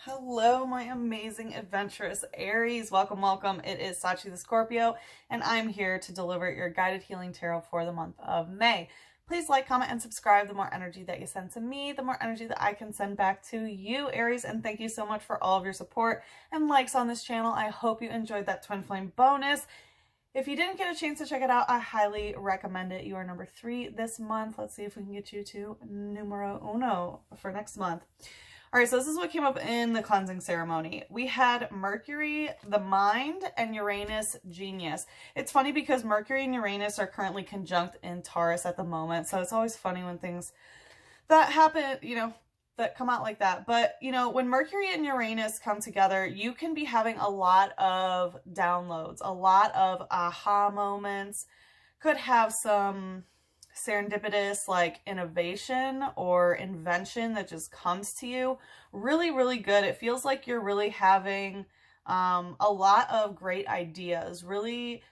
Hello, my amazing adventurous Aries. Welcome, welcome. It is Sachi the Scorpio, and I'm here to deliver your guided healing tarot for the month of May. Please like, comment, and subscribe. The more energy that you send to me, the more energy that I can send back to you, Aries. And thank you so much for all of your support and likes on this channel. I hope you enjoyed that twin flame bonus. If you didn't get a chance to check it out, I highly recommend it. You are number 3 this month. Let's see if we can get you to numero uno for next month. All right, so this is what came up in the cleansing ceremony. We had Mercury, the mind, and Uranus, genius. It's funny because Mercury and Uranus are currently conjunct in Taurus at the moment. So it's always funny when things that happen, that come out like that. But, when Mercury and Uranus come together, you can be having a lot of downloads, a lot of aha moments, could have some serendipitous like innovation or invention that just comes to you. Really, really good. It feels like you're really having a lot of great ideas. Really,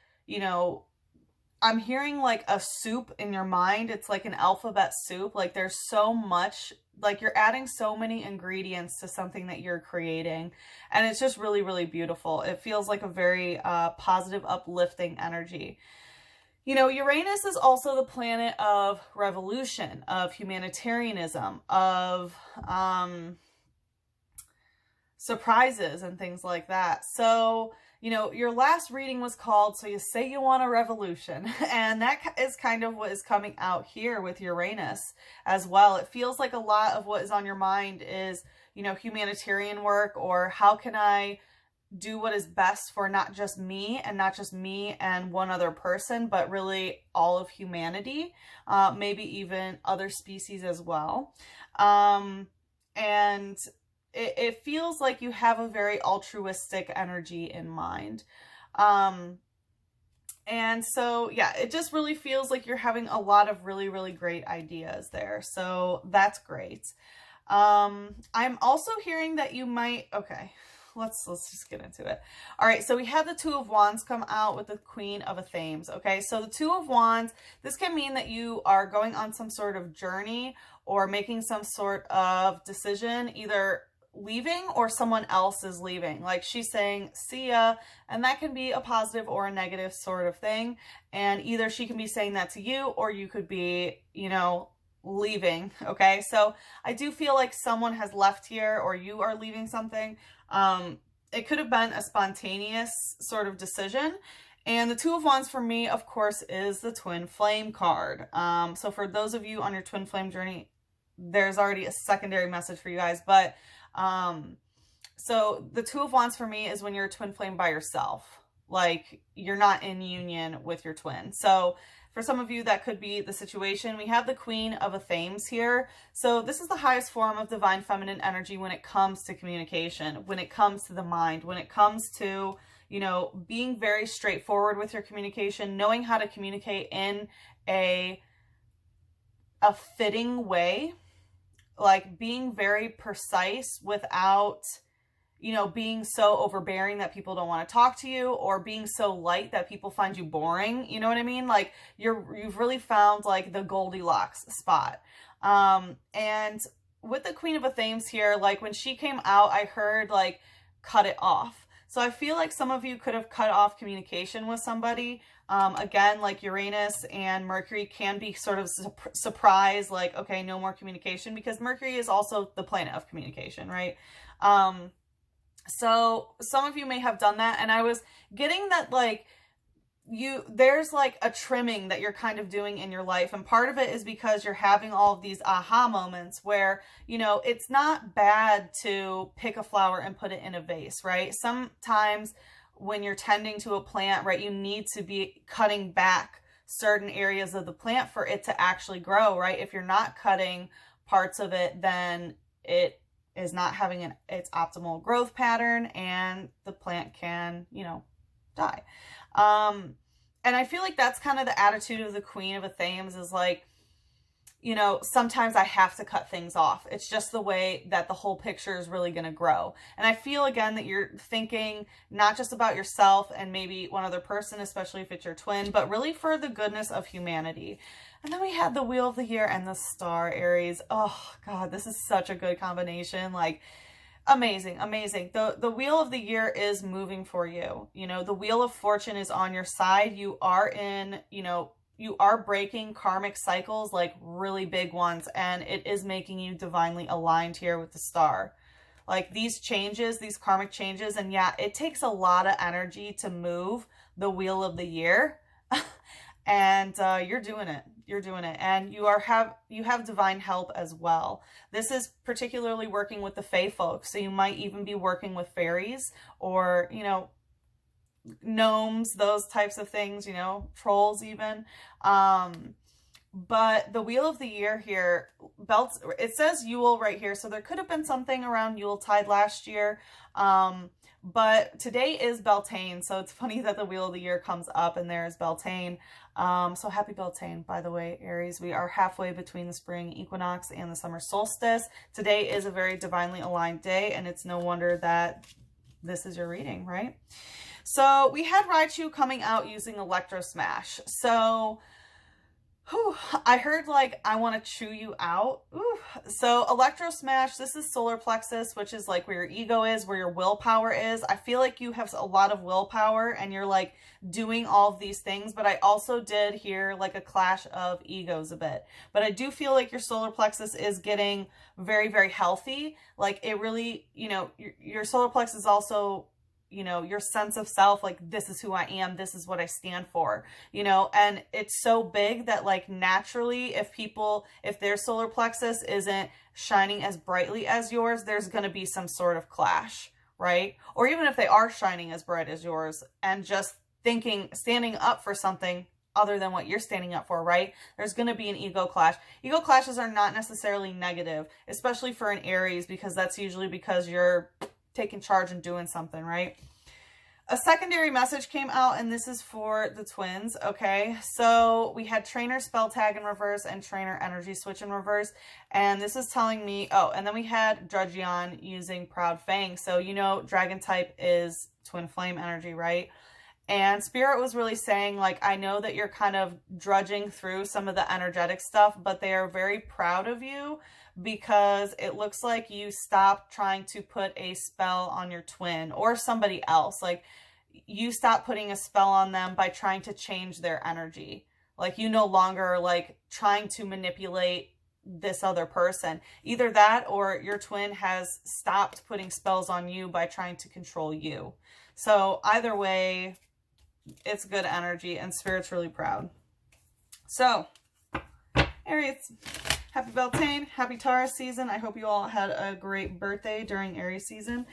I'm hearing like a soup in your mind. It's like an alphabet soup. Like there's so much, like you're adding so many ingredients to something that you're creating. And it's just really, really beautiful. It feels like a very positive, uplifting energy. Uranus is also the planet of revolution, of humanitarianism, of surprises and things like that. So, your last reading was called So You Say You Want a Revolution. And that is kind of what is coming out here with Uranus as well. It feels like a lot of what is on your mind is, humanitarian work, or how can I do what is best for not just me and one other person, but really all of humanity, maybe even other species as well. And it feels like you have a very altruistic energy in mind. And so, yeah, it just really feels like you're having a lot of really, really great ideas there. So that's great. I'm also hearing that you might, okay. Let's just get into it. All right, so we had the Two of Wands come out with the Queen of Athenes, okay? So the Two of Wands, this can mean that you are going on some sort of journey or making some sort of decision, either leaving or someone else is leaving. Like she's saying, see ya, and that can be a positive or a negative sort of thing. And either she can be saying that to you or you could be, leaving, okay? So I do feel like someone has left here or you are leaving something. It could have been a spontaneous sort of decision. And the Two of Wands for me, of course, is the twin flame card. So for those of you on your twin flame journey, there's already a secondary message for you guys. But so the Two of Wands for me is when you're a twin flame by yourself. Like you're not in union with your twin. So for some of you, that could be the situation. We have the Queen of Athenes here. So this is the highest form of divine feminine energy when it comes to communication, when it comes to the mind, when it comes to, being very straightforward with your communication, knowing how to communicate in a fitting way, like being very precise without being so overbearing that people don't want to talk to you, or being so light that people find you boring. You know what I mean? Like you've really found like the Goldilocks spot. And with the Queen of Athenes here, like when she came out, I heard like cut it off. So I feel like some of you could have cut off communication with somebody. Again, like Uranus and Mercury can be sort of surprised, like, okay, no more communication, because Mercury is also the planet of communication, right? So some of you may have done that, and I was getting that like there's like a trimming that you're kind of doing in your life, and part of it is because you're having all of these aha moments where, it's not bad to pick a flower and put it in a vase, right? Sometimes when you're tending to a plant, right, you need to be cutting back certain areas of the plant for it to actually grow, right? If you're not cutting parts of it, then it is not having its optimal growth pattern, and the plant can, die. And I feel like that's kind of the attitude of the Queen of Athenes is like, sometimes I have to cut things off. It's just the way that the whole picture is really going to grow. And I feel again that you're thinking not just about yourself and maybe one other person, especially if it's your twin, but really for the goodness of humanity. And then we had the Wheel of the Year and the Star, Aries. Oh God, this is such a good combination. Like, Amazing, amazing. The wheel of the year is moving for you. You know, the wheel of fortune is on your side. You are in, you know, you are breaking karmic cycles, like really big ones, and it is making you divinely aligned here with the star. Like these changes, these karmic changes, and yeah, it takes a lot of energy to move the wheel of the year. And you're doing it. You're doing it. And you have divine help as well. This is particularly working with the fae folks. So you might even be working with fairies or, you know, gnomes, those types of things, you know, trolls even. But the wheel of the year here, belts, it says Yule right here. So there could have been something around Yuletide last year. But today is Beltane. So it's funny that the wheel of the year comes up and there is Beltane. So happy Beltane, by the way, Aries. We are halfway between the spring equinox and the summer solstice. Today is a very divinely aligned day, and it's no wonder that this is your reading, right? So we had Raichu coming out using Electro Smash. So whew, I heard like, I want to chew you out. Ooh. So Electro Smash, this is solar plexus, which is like where your ego is, where your willpower is. I feel like you have a lot of willpower and you're like doing all of these things, but I also did hear like a clash of egos a bit. But I do feel like your solar plexus is getting very, very healthy. Like it really, you know, your solar plexus is also, you know, your sense of self, like this is who I am, this is what I stand for, you know, and it's so big that like naturally if their solar plexus isn't shining as brightly as yours, there's going to be some sort of clash, right? Or even if they are shining as bright as yours and just standing up for something other than what you're standing up for, right? There's going to be an ego clash. Ego clashes are not necessarily negative, especially for an Aries, because that's usually because you're taking charge and doing something, right? A secondary message came out, and this is for the twins, okay? So we had Trainer Spell Tag in reverse and Trainer Energy Switch in reverse, and this is telling me, oh, and then we had Drudgeon using Proud Fang. So, you know, Dragon type is Twin Flame energy, right? And Spirit was really saying, like, I know that you're kind of drudging through some of the energetic stuff, but they are very proud of you because it looks like you stopped trying to put a spell on your twin or somebody else. Like, you stopped putting a spell on them by trying to change their energy. Like, you no longer are, like, trying to manipulate this other person. Either that or your twin has stopped putting spells on you by trying to control you. So, either way, it's good energy, and Spirit's really proud. So, Aries, happy Beltane, happy Taurus season. I hope you all had a great birthday during Aries season.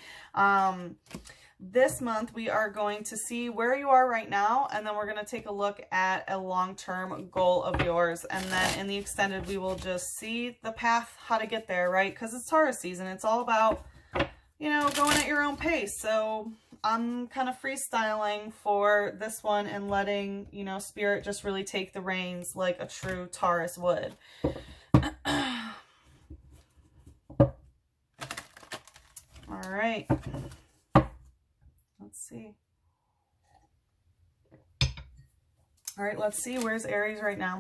This month, we are going to see where you are right now, and then we're going to take a look at a long-term goal of yours. And then in the extended, we will just see the path, how to get there, right? Because it's Taurus season. It's all about, you know, going at your own pace. So I'm kind of freestyling for this one and letting, you know, Spirit just really take the reins like a true Taurus would. All right. Let's see. All right, let's see. Where's Aries right now?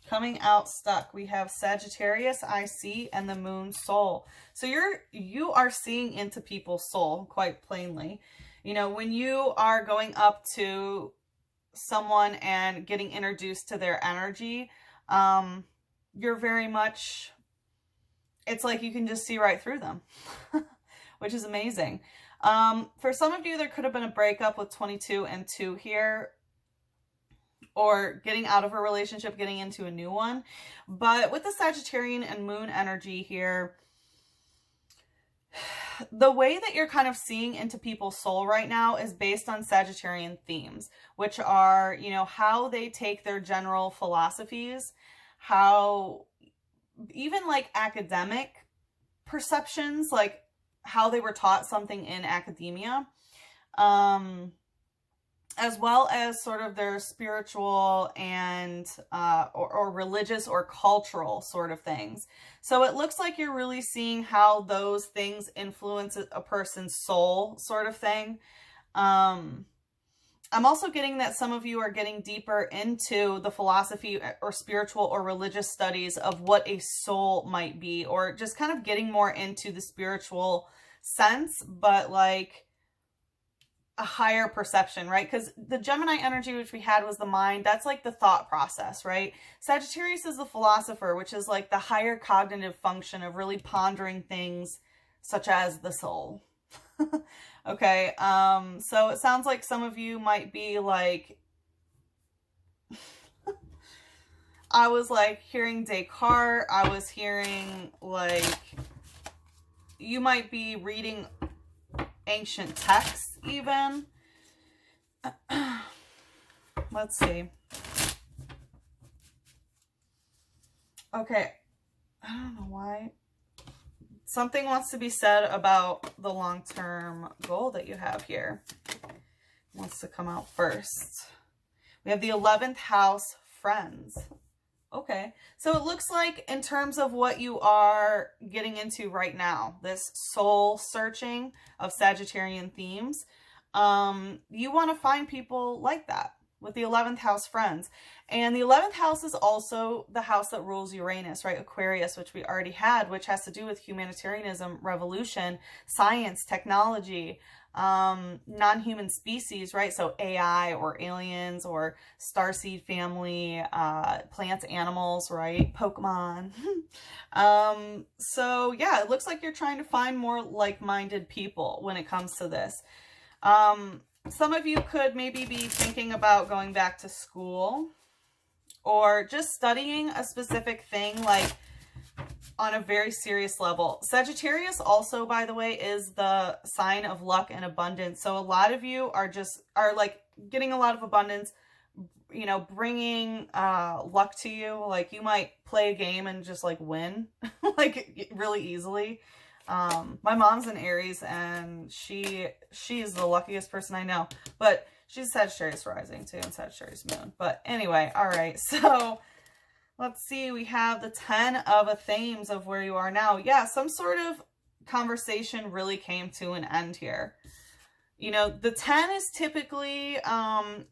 Coming out stuck, we have Sagittarius, I see, and the Moon Soul. So you are seeing into people's soul, quite plainly. You know, when you are going up to someone and getting introduced to their energy, you're very much, it's like you can just see right through them, which is amazing. For some of you, there could have been a breakup with 22 and 2 here, or getting out of a relationship, getting into a new one. But with the Sagittarian and Moon energy here, the way that you're kind of seeing into people's soul right now is based on Sagittarian themes, which are, you know, how they take their general philosophies, how even like academic perceptions, like how they were taught something in academia, as well as sort of their spiritual and or religious or cultural sort of things. So it looks like you're really seeing how those things influence a person's soul sort of thing. I'm also getting that some of you are getting deeper into the philosophy or spiritual or religious studies of what a soul might be, or just kind of getting more into the spiritual sense, but like a higher perception, right? Because the Gemini energy, which we had, was the mind. That's like the thought process, right? Sagittarius is the philosopher, which is like the higher cognitive function of really pondering things such as the soul. Okay, so it sounds like some of you might be like, I was like hearing Descartes, I was hearing like, you might be reading ancient texts even. Let's see. Okay, I don't know why. Something wants to be said about the long-term goal that you have here. It wants to come out first. We have the 11th house, friends. Okay, so it looks like in terms of what you are getting into right now, this soul searching of Sagittarian themes, you want to find people like that with the 11th house, friends. And the 11th house is also the house that rules Uranus, right? Aquarius, which we already had, which has to do with humanitarianism, revolution, science, technology, non-human species, right? So AI or aliens or starseed family, plants, animals, right? Pokemon. So yeah, it looks like you're trying to find more like-minded people when it comes to this. Some of you could maybe be thinking about going back to school or just studying a specific thing, like on a very serious level. Sagittarius also, by the way, is the sign of luck and abundance. So a lot of you are like getting a lot of abundance, you know, bringing luck to you. Like you might play a game and just like win like really easily. My mom's an Aries and she is the luckiest person I know, but she's Sagittarius rising too and Sagittarius moon. But anyway, all right. So let's see. We have the 10 of a themes of where you are now. Yeah, some sort of conversation really came to an end here. You know, the 10 is typically,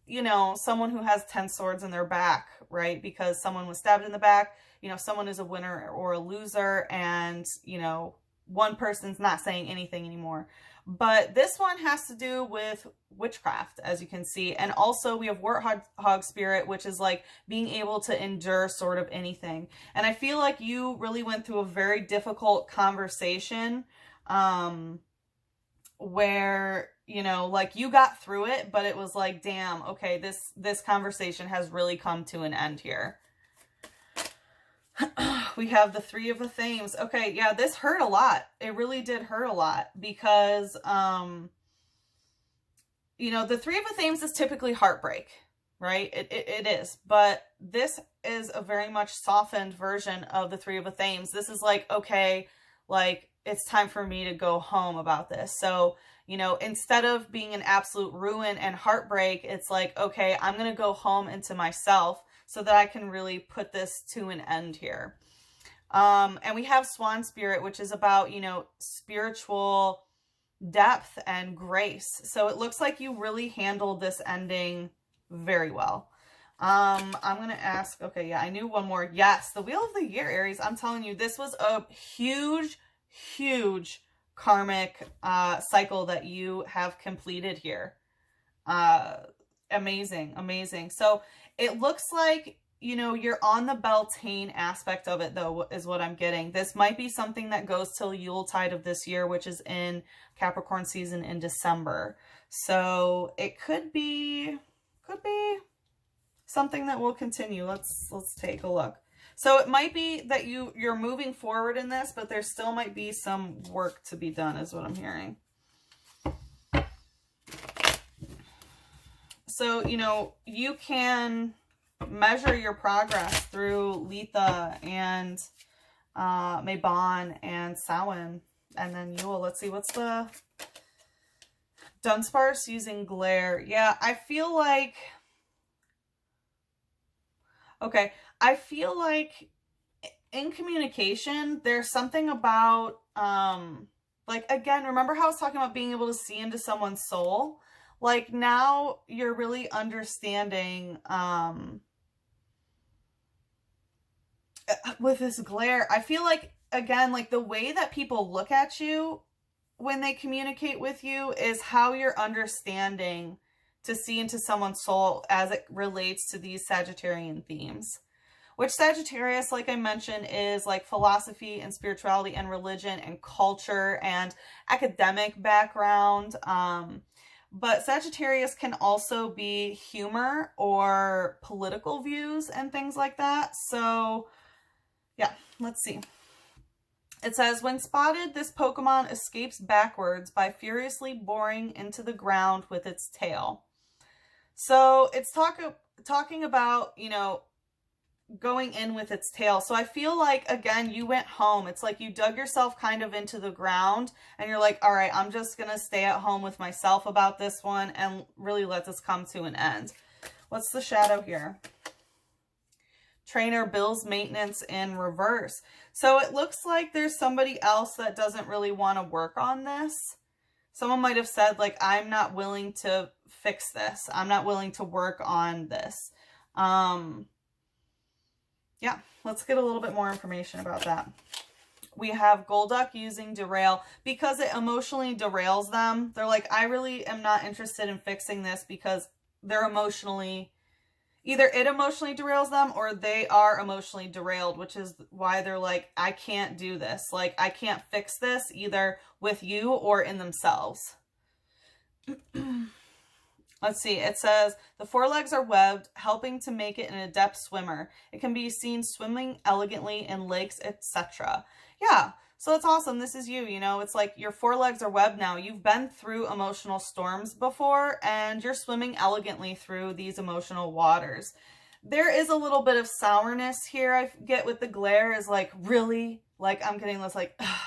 you know, someone who has 10 swords in their back, right? Because someone was stabbed in the back, you know, someone is a winner or a loser, and, you know, one person's not saying anything anymore. But this one has to do with witchcraft, as you can see. And also we have warthog spirit, which is like being able to endure sort of anything. And I feel like you really went through a very difficult conversation, where, you know, like you got through it, but it was like, damn, okay, this conversation has really come to an end here. We have the 3 of the themes. Okay, yeah, this hurt a lot. It really did hurt a lot because, you know, the 3 of the themes is typically heartbreak, right? It is. But this is a very much softened version of the 3 of the themes. This is like, okay, like, it's time for me to go home about this. So, you know, instead of being an absolute ruin and heartbreak, it's like, okay, I'm going to go home into myself so that I can really put this to an end here. And we have Swan Spirit, which is about, you know, spiritual depth and grace. So it looks like you really handled this ending very well. I'm going to ask, okay, yeah, I knew one more. Yes, the Wheel of the Year, Aries. I'm telling you, this was a huge, huge karmic cycle that you have completed here. Amazing, amazing. So it looks like, you know, you're on the Beltane aspect of it, though, is what I'm getting. This might be something that goes till Yuletide of this year, which is in Capricorn season in December. So it could be something that will continue. Let's take a look. So it might be that you're moving forward in this, but there still might be some work to be done, is what I'm hearing. So, you know, you can measure your progress through Litha and Mabon and Samhain, and then Yule. Let's see, what's the Dunsparce using glare? Yeah, I feel like, okay, I feel like in communication, there's something about, like, again, remember how I was talking about being able to see into someone's soul? like now you're really understanding, with this glare, I feel like, again, like the way that people look at you when they communicate with you is how you're understanding to see into someone's soul as it relates to these Sagittarian themes. Which Sagittarius, like I mentioned, is like philosophy and spirituality and religion and culture and academic background. But Sagittarius can also be humor or political views and things like that. So yeah, let's see. It says, when spotted, this Pokemon escapes backwards by furiously boring into the ground with its tail. So it's talking about, you know, going in with its tail. So I feel like, again, you went home. It's like you dug yourself kind of into the ground and you're like, all right, I'm just going to stay at home with myself about this one and really let this come to an end. What's the shadow here? Trainer bills maintenance in reverse. So it looks like there's somebody else that doesn't really want to work on this. Someone might have said, like, I'm not willing to fix this. I'm not willing to work on this. Yeah, let's get a little bit more information about that. We have Golduck using derail because it emotionally derails them. They're like, I really am not interested in fixing this because they're emotionally, either it emotionally derails them or they are emotionally derailed, which is why they're like, I can't do this. Like, I can't fix this either with you or in themselves. Let's see. It says, the forelegs are webbed, helping to make it an adept swimmer. It can be seen swimming elegantly in lakes, etc. Yeah, so that's awesome. This is you, you know. It's like your forelegs are webbed now. You've been through emotional storms before, and you're swimming elegantly through these emotional waters. There is a little bit of sourness here I get with the glare, is like, really? Like, I'm getting this, like, ugh.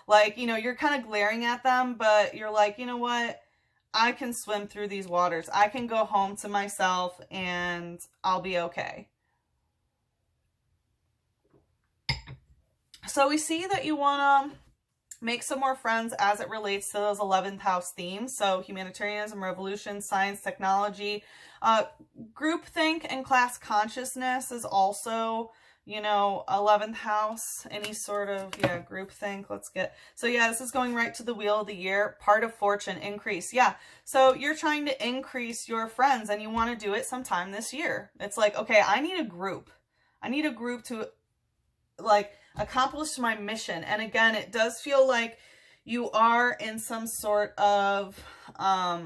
Like, you know, you're kind of glaring at them, but you're like, you know what? I can swim through these waters. I can go home to myself and I'll be okay. So we see that you want to make some more friends as it relates to those 11th house themes. So humanitarianism, revolution, science, technology, groupthink and class consciousness is also, you know, 11th house, any sort of, yeah, groupthink. Let's get, so yeah, this is going right to the wheel of the year, part of fortune, increase. Yeah. So you're trying to increase your friends and you want to do it sometime this year. It's like, okay, I need a group. I need a group to like accomplish my mission. And again, it does feel like you are in some sort of, I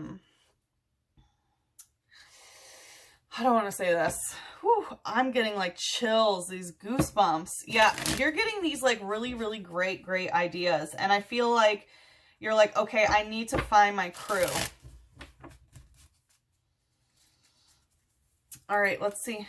don't want to say this. Whew, I'm getting like chills, these goosebumps. Yeah, you're getting these like really, really great ideas. And I feel like you're like, okay, I need to find my crew. All right, let's see.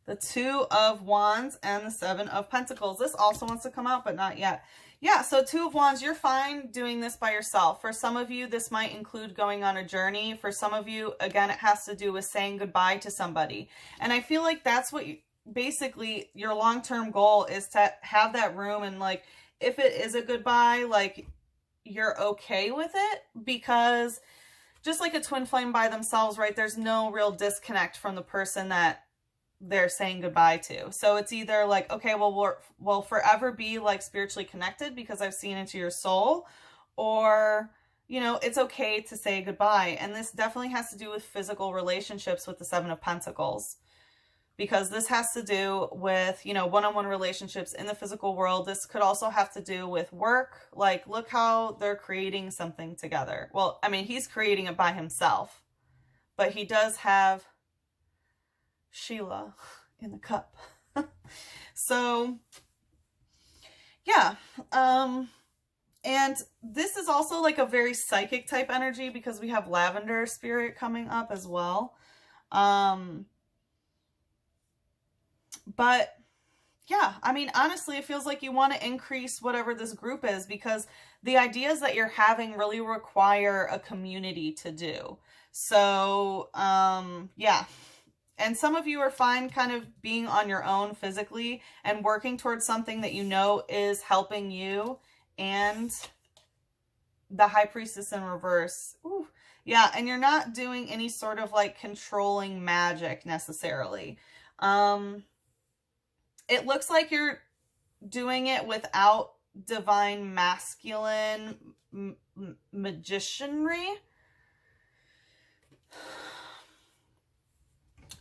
The 2 of Wands and the 7 of Pentacles. This also wants to come out, but not yet. Yeah, so 2 of Wands, you're fine doing this by yourself. For some of you, this might include going on a journey. For some of you, again, it has to do with saying goodbye to somebody. And I feel like that's what basically your long-term goal is, to have that room. And like, if it is a goodbye, like you're okay with it, because just like a twin flame by themselves, right? There's no real disconnect from the person that they're saying goodbye to. So it's either like, okay, well, we'll forever be like spiritually connected because I've seen into your soul, or, you know, it's okay to say goodbye. And this definitely has to do with physical relationships with the 7 of Pentacles, because this has to do with, you know, one-on-one relationships in the physical world. This could also have to do with work. Like, look how they're creating something together. Well, I mean, he's creating it by himself, but he does have Sheila in the cup. So yeah, and this is also like a very psychic type energy because we have lavender spirit coming up as well. But yeah, I mean, honestly, it feels like you want to increase whatever this group is, because the ideas that you're having really require a community to do. So yeah. And some of you are fine kind of being on your own physically and working towards something that you know is helping you and the High Priestess in reverse. Ooh. Yeah, and you're not doing any sort of like controlling magic necessarily. It looks like you're doing it without divine masculine magicianry.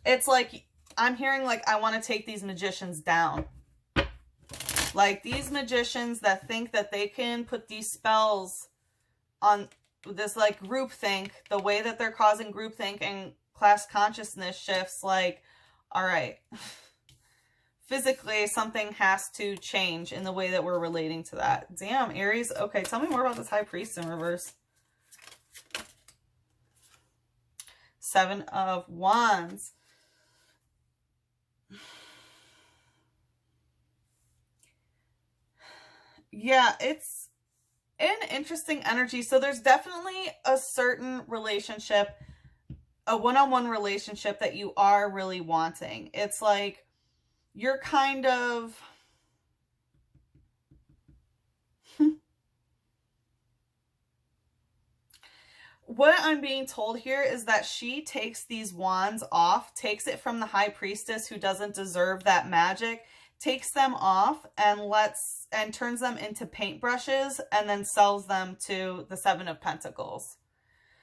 It's like, I'm hearing like, I want to take these magicians down. Like these magicians that think that they can put these spells on this like groupthink, the way that they're causing groupthink and class consciousness shifts, like, all right, physically something has to change in the way that we're relating to that. Damn, Aries. Okay, tell me more about this High Priest in reverse. Seven of Wands. Yeah, it's an interesting energy. So there's definitely a certain relationship, a one-on-one relationship that you are really wanting. It's like you're kind of what I'm being told here is that she takes these wands off, takes it from the High Priestess who doesn't deserve that magic, takes them off and turns them into paintbrushes and then sells them to the Seven of Pentacles.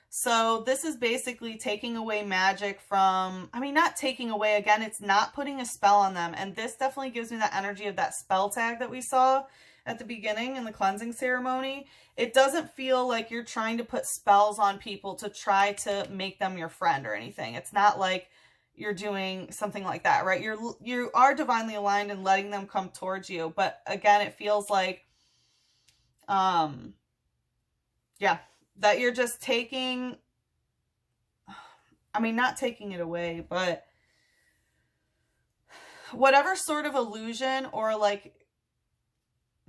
So this is basically taking away magic from, I mean, not taking away, again, it's not putting a spell on them. And this definitely gives me that energy of that spell tag that we saw at the beginning in the cleansing ceremony. It doesn't feel like you're trying to put spells on people to try to make them your friend or anything. It's not like you're doing something like that, right? You are divinely aligned and letting them come towards you. But again, it feels like, yeah, that you're just taking, I mean, not taking it away, but whatever sort of illusion or like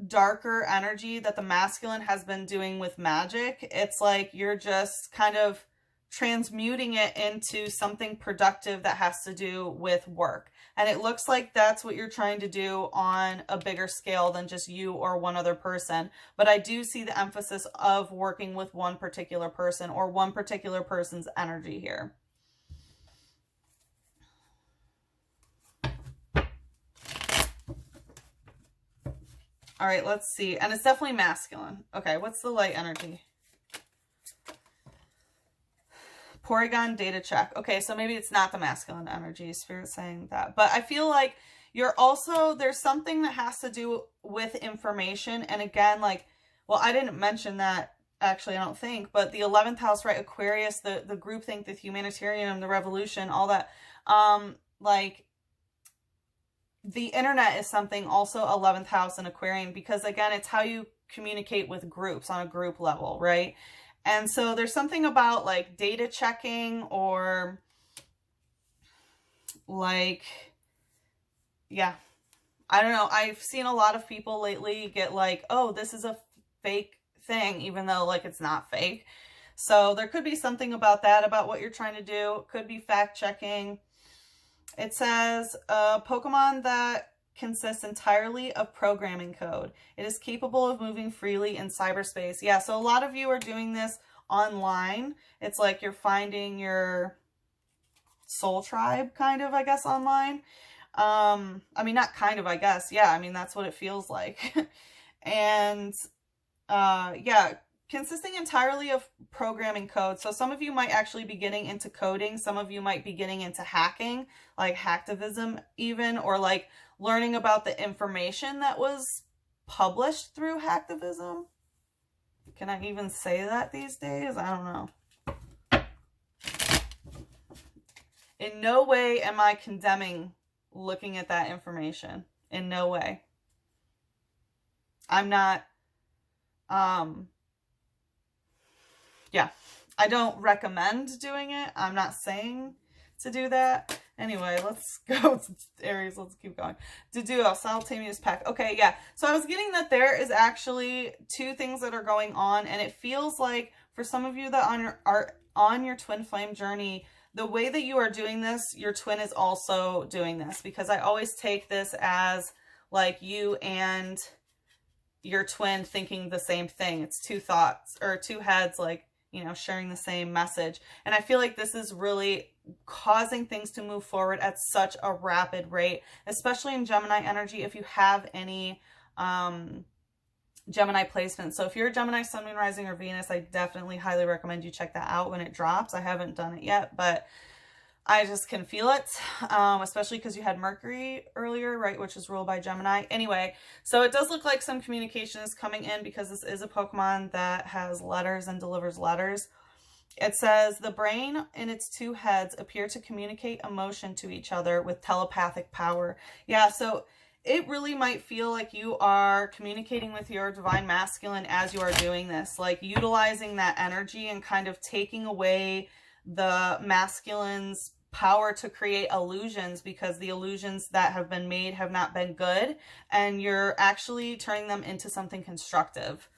darker energy that the masculine has been doing with magic, it's like you're just kind of transmuting it into something productive that has to do with work. And it looks like that's what you're trying to do on a bigger scale than just you or one other person. But I do see the emphasis of working with one particular person or one particular person's energy here. All right, let's see. And it's definitely masculine. Okay, what's the light energy? Porygon data check. Okay, so maybe it's not the masculine energy. Spirit's saying that. But I feel like you're also, there's something that has to do with information. And again, like, well, I didn't mention that actually, I don't think, but the 11th house, right? Aquarius, the groupthink, the humanitarian, the revolution, all that. Like, the internet is something also 11th house and Aquarian, because again, it's how you communicate with groups on a group level, right? And so there's something about like data checking or like, yeah, I don't know. I've seen a lot of people lately get like, oh, this is a fake thing, even though like it's not fake. So there could be something about that, about what you're trying to do. Could be fact checking. It says a Pokemon that consists entirely of programming code. It is capable of moving freely in cyberspace. Yeah, so a lot of you are doing this online. It's like you're finding your soul tribe, kind of, I guess, online. I mean, not kind of, I guess. Yeah, I mean, that's what it feels like. And, yeah, consisting entirely of programming code. So some of you might actually be getting into coding. Some of you might be getting into hacking, like hacktivism even, or like learning about the information that was published through hacktivism. Can I even say that these days? I don't know. In no way am I condemning looking at that information. In no way. I'm not, yeah, I don't recommend doing it. I'm not saying to do that. Anyway, let's go to Aries. Let's keep going. To do a simultaneous pack. Okay, yeah. So I was getting that there is actually two things that are going on, and it feels like for some of you that are on your twin flame journey, the way that you are doing this, your twin is also doing this, because I always take this as like you and your twin thinking the same thing. It's two thoughts or two heads, like, you know, sharing the same message. And I feel like this is really causing things to move forward at such a rapid rate, especially in Gemini energy. If you have any Gemini placement. So if you're a Gemini, Sun, Moon, Rising, or Venus, I definitely highly recommend you check that out when it drops. I haven't done it yet, but I just can feel it, especially because you had Mercury earlier, right, which is ruled by Gemini. Anyway, so it does look like some communication is coming in because this is a Pokemon that has letters and delivers letters. It says, the brain and its two heads appear to communicate emotion to each other with telepathic power. Yeah, so it really might feel like you are communicating with your divine masculine as you are doing this, like utilizing that energy and kind of taking away the masculine's power to create illusions, because the illusions that have been made have not been good, and you're actually turning them into something constructive.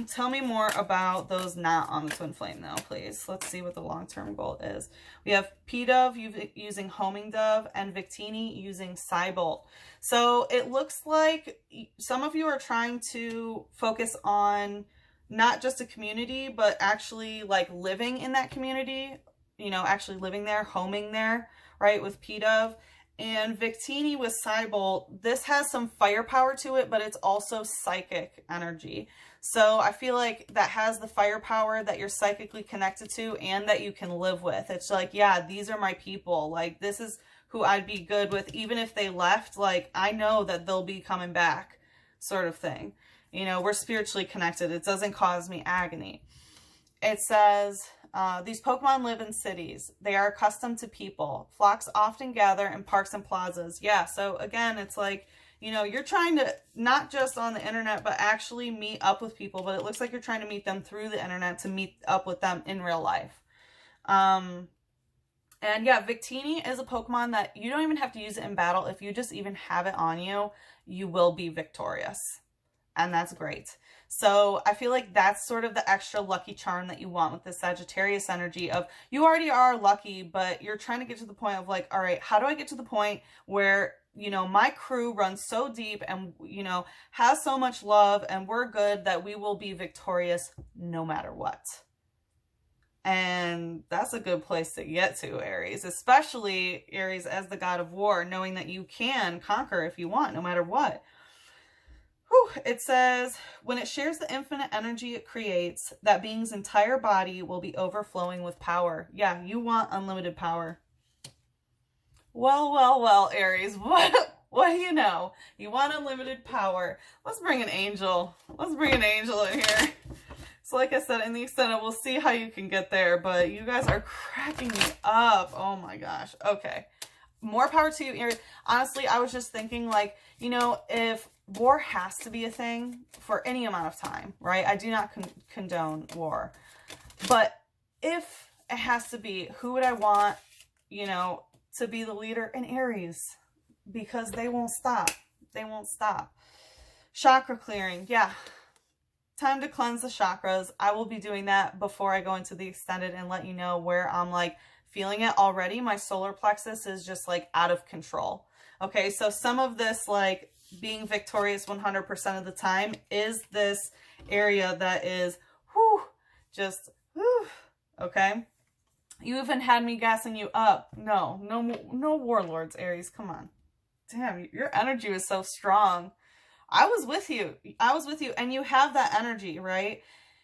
Tell me more about those not on the twin flame though, please. Let's see what the long-term goal is. We have P-Dove using Homing Dove and Victini using Cybolt. So it looks like some of you are trying to focus on not just a community, but actually like living in that community, you know, actually living there, homing there, right, with P-Dove. And Victini with Cybolt, this has some firepower to it, but it's also psychic energy. So I feel like that has the firepower that you're psychically connected to and that you can live with. It's like, yeah, these are my people. Like, this is who I'd be good with. Even if they left, like, I know that they'll be coming back, sort of thing. You know, we're spiritually connected. It doesn't cause me agony. It says, these Pokemon live in cities. They are accustomed to people. Flocks often gather in parks and plazas. Yeah, so again, it's like, you know, you're trying to, not just on the internet, but actually meet up with people. But it looks like you're trying to meet them through the internet to meet up with them in real life. And yeah, Victini is a Pokemon that you don't even have to use it in battle. If you just even have it on you, you will be victorious. And that's great. So I feel like that's sort of the extra lucky charm that you want with this Sagittarius energy of, you already are lucky, but you're trying to get to the point of like, all right, how do I get to the point where, you know, my crew runs so deep and, you know, has so much love and we're good that we will be victorious no matter what. And that's a good place to get to, Aries, especially Aries as the god of war, knowing that you can conquer if you want, no matter what. It says, when it shares the infinite energy it creates, that being's entire body will be overflowing with power. Yeah, you want unlimited power. Well, well, well, Aries, what do you know? You want unlimited power. Let's bring an angel. Let's bring an angel in here. So like I said, in the extended, we'll see how you can get there, but you guys are cracking me up. Oh my gosh. Okay. More power to you, Aries. Honestly, I was just thinking, like, you know, if war has to be a thing for any amount of time, right? I do not condone war. But if it has to be, who would I want, you know, to be the leader in Aries? Because they won't stop. They won't stop. Chakra clearing. Yeah. Time to cleanse the chakras. I will be doing that before I go into the extended and let you know where I'm like feeling it already. My solar plexus is just like out of control. Okay, so some of this like being victorious 100% of the time is this area that is just okay. You even had me gassing you up. No warlords, Aries. Come on. Damn, your energy was so strong. I was with you. I was with you. And you have that energy, right?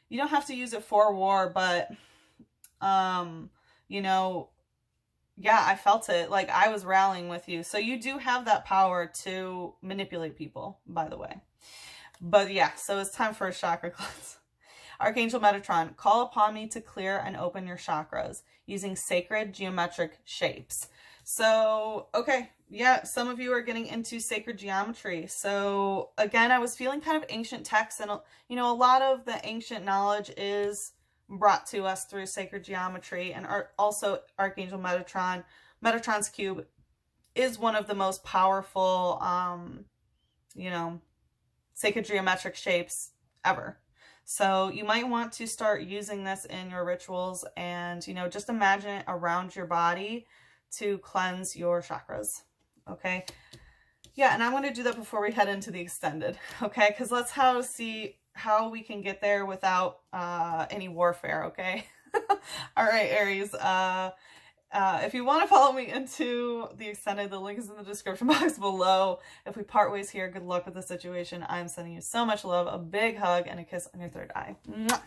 You don't have to use it for war, but, you know, yeah, I felt it. Like, I was rallying with you. So you do have that power to manipulate people, by the way. But yeah, so it's time for a chakra cleanse. Archangel Metatron, call upon me to clear and open your chakras using sacred geometric shapes. So, okay, yeah, some of you are getting into sacred geometry. So, again, I was feeling kind of ancient texts, and, you know, a lot of the ancient knowledge is brought to us through sacred geometry, and also Archangel Metatron. Metatron's cube is one of the most powerful, you know, sacred geometric shapes ever. So you might want to start using this in your rituals and, you know, just imagine it around your body to cleanse your chakras. Okay. Yeah, and I'm going to do that before we head into the extended, okay? Because let's see how we can get there without any warfare, okay? All right, Aries. If you want to follow me into the extended, the link is in the description box below. If we part ways here, good luck with the situation. I'm sending you so much love, a big hug, and a kiss on your third eye. Mwah!